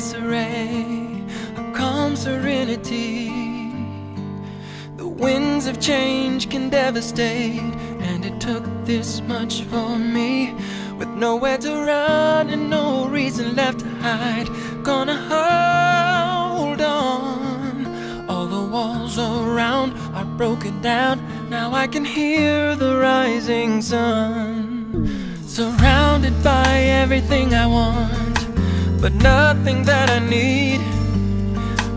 disarray, a calm serenity. The winds of change can devastate, and it took this much for me. With nowhere to run and no reason left to hide, gonna hold on. All the walls around are broken down, now I can hear the rising sun. Surrounded by everything I want, but nothing that I need.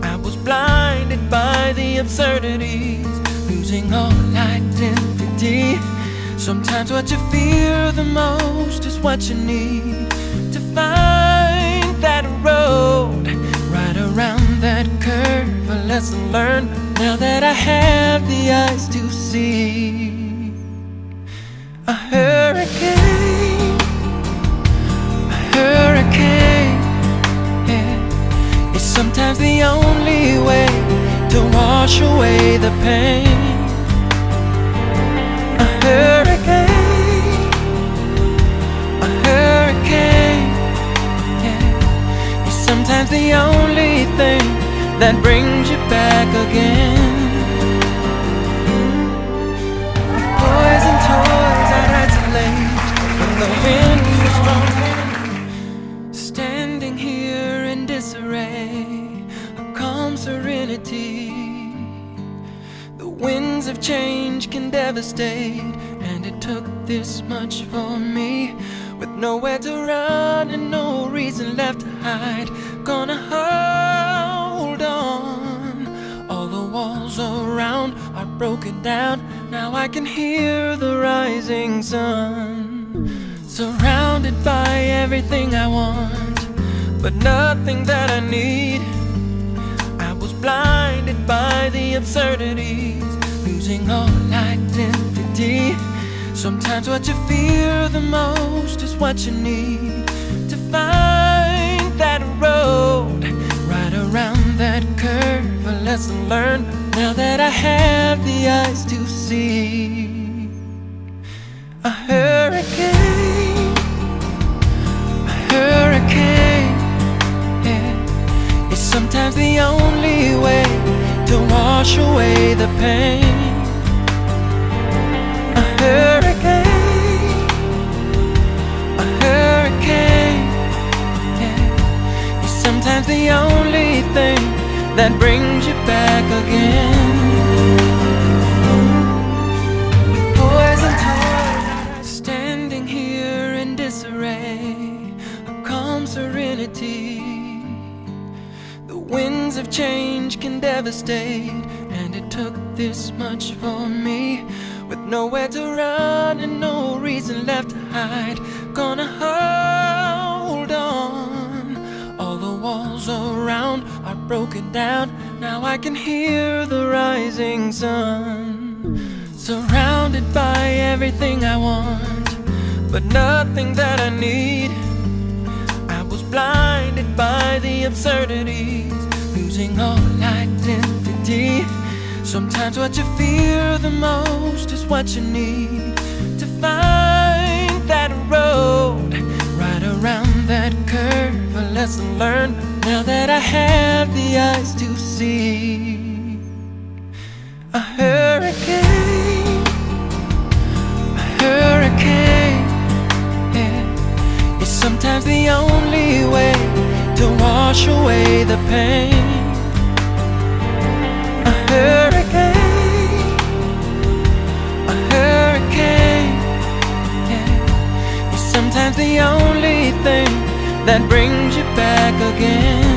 I was blinded by the absurdities, losing all identity. Sometimes what you fear the most is what you need to find that road. Right around that curve, a lesson learned, now that I have the eyes to see. A hurricane, yeah, is sometimes the only way to wash away the pain. A hurricane, yeah, is sometimes the only thing that brings you back again. With poison toys I'd isolate when the wind was strong. Standing here in disarray, a calm serenity. The winds of change can devastate, and it took this much for me. With nowhere to run and no reason left to hide, gonna hold on. All the walls around are broken down, now I can hear the rising sun. Surrounded by everything I want, but nothing that I need. I was blinded by the absurdities, losing all identity. Sometimes what you fear the most is what you need to find that road. Right around that curve, a lesson learned, now that I have the eyes to see. A hurricane, yeah, is sometimes the only way to wash away the pain. A hurricane, yeah, is sometimes the only thing that brings you back again. With poison toys, standing here in disarray, a calm serenity. The winds of change can devastate, and it took this much for me. With nowhere to run and no reason left to hide, gonna hold on. All the walls around are broken down, now I can hear the rising sun. Surrounded by everything I want, but nothing that I need. I was blinded by the absurdities, losing all identity. Sometimes what you fear the most is what you need to find that road. Right around that curve, a lesson learned, now that I have the eyes to see. A hurricane, yeah, is sometimes the only way to wash away the pain. A hurricane, yeah, is sometimes the only thing that brings you back again.